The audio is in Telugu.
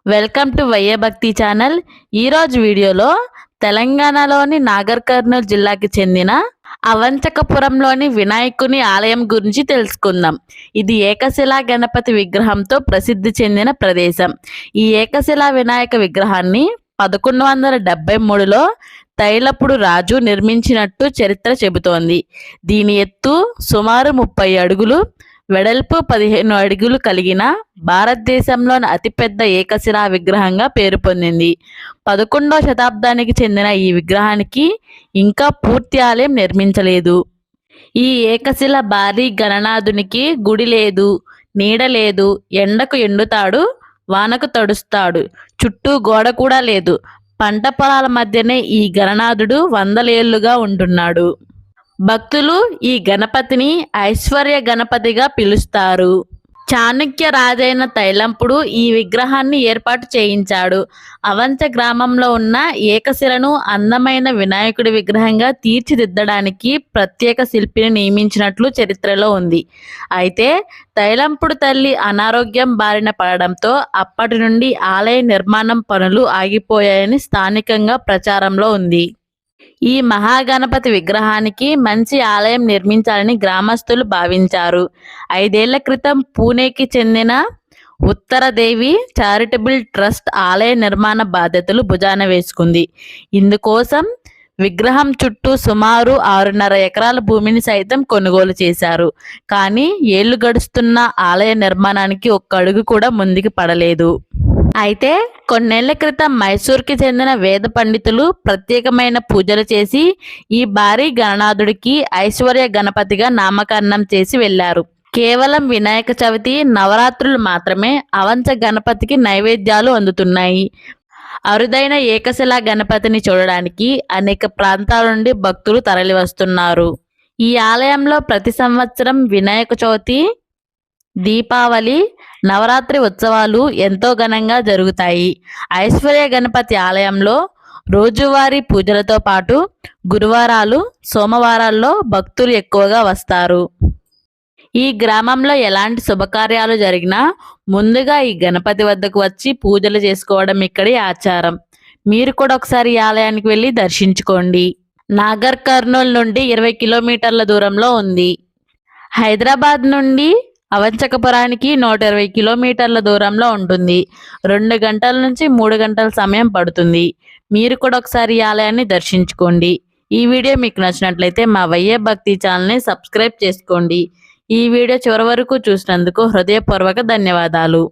వెల్కమ్ టు వైఏ భక్తి ఛానల్. ఈరోజు వీడియోలో తెలంగాణలోని నాగర్ కర్నూల్ జిల్లాకి చెందిన అవంచకపురంలోని వినాయకుని ఆలయం గురించి తెలుసుకుందాం. ఇది ఏకశిలా గణపతి విగ్రహంతో ప్రసిద్ధి చెందిన ప్రదేశం. ఈ ఏకశిలా వినాయక విగ్రహాన్ని 1173లో తైలపుడు రాజు నిర్మించినట్టు చరిత్ర చెబుతోంది. దీని ఎత్తు సుమారు 30 అడుగులు, వెడల్పు 15 అడుగులు కలిగిన భారతదేశంలోని అతిపెద్ద ఏకశిలా విగ్రహంగా పేరు పొందింది. 11వ శతాబ్దానికి చెందిన ఈ విగ్రహానికి ఇంకా పూర్తి ఆలయం నిర్మించలేదు. ఈ ఏకశిల భారీ గణనాథునికి గుడి లేదు, నీడ లేదు, ఎండకు ఎండుతాడు, వానకు తడుస్తాడు, చుట్టూ గోడ కూడా లేదు. పంట పొలాల మధ్యనే ఈ గణనాథుడు వందలేళ్లుగా ఉంటున్నాడు. భక్తులు ఈ గణపతిని ఐశ్వర్య గణపతిగా పిలుస్తారు. చాణక్య రాజైన తైలంపుడు ఈ విగ్రహాన్ని ఏర్పాటు చేయించాడు. అవంచ గ్రామంలో ఉన్న ఏకశిలను అందమైన వినాయకుడి విగ్రహంగా తీర్చిదిద్దడానికి ప్రత్యేక శిల్పిని నియమించినట్లు చరిత్రలో ఉంది. అయితే తైలంపుడు తల్లి అనారోగ్యం బారిన పడడంతో అప్పటి నుండి ఆలయ నిర్మాణం పనులు ఆగిపోయాయని స్థానికంగా ప్రచారంలో ఉంది. ఈ మహాగణపతి విగ్రహానికి మంచి ఆలయం నిర్మించాలని గ్రామస్తులు భావించారు. 5 ఏళ్ల క్రితం పూణేకి చెందిన ఉత్తరదేవి చారిటబుల్ ట్రస్ట్ ఆలయ నిర్మాణ బాధ్యతలు భుజాన వేసుకుంది. ఇందుకోసం విగ్రహం చుట్టూ సుమారు 6.5 ఎకరాల భూమిని సైతం కొనుగోలు చేశారు. కానీ ఏళ్లు గడుస్తున్న ఆలయ నిర్మాణానికి ఒక్క అడుగు కూడా ముందుకు పడలేదు. అయితే కొన్నేళ్ల క్రితం మైసూర్కి చెందిన వేద పండితులు ప్రత్యేకమైన పూజలు చేసి ఈ భారీ గణనాథుడికి ఐశ్వర్య గణపతిగా నామకరణం చేసి వెళ్లారు. కేవలం వినాయక చవితి, నవరాత్రులు మాత్రమే అవంచ గణపతికి నైవేద్యాలు అందుతున్నాయి. అరుదైన ఏకశిలా గణపతిని చూడడానికి అనేక ప్రాంతాల నుండి భక్తులు తరలి వస్తున్నారు. ఈ ఆలయంలో ప్రతి సంవత్సరం వినాయక చవితి, దీపావళి, నవరాత్రి ఉత్సవాలు ఎంతో ఘనంగా జరుగుతాయి. ఐశ్వర్య గణపతి ఆలయంలో రోజువారీ పూజలతో పాటు గురువారాలు, సోమవారాల్లో భక్తులు ఎక్కువగా వస్తారు. ఈ గ్రామంలో ఎలాంటి శుభకార్యాలు జరిగినా ముందుగా ఈ గణపతి వద్దకు వచ్చి పూజలు చేసుకోవడం ఇక్కడి ఆచారం. మీరు కూడా ఒకసారి ఈ ఆలయానికి వెళ్ళి దర్శించుకోండి. నాగర్ కర్నూల్ నుండి 20 కిలోమీటర్ల దూరంలో ఉంది. హైదరాబాద్ నుండి అవంచకపురానికి 120 కిలోమీటర్ల దూరంలో ఉంటుంది. 2 గంటల నుంచి 3 గంటల సమయం పడుతుంది. మీరు కూడా ఒకసారి ఈ ఆలయాన్ని దర్శించుకోండి. ఈ వీడియో మీకు నచ్చినట్లయితే మా వైఏ భక్తి ఛానల్ని సబ్స్క్రైబ్ చేసుకోండి. ఈ వీడియో చివరి వరకు చూసినందుకు హృదయపూర్వక ధన్యవాదాలు.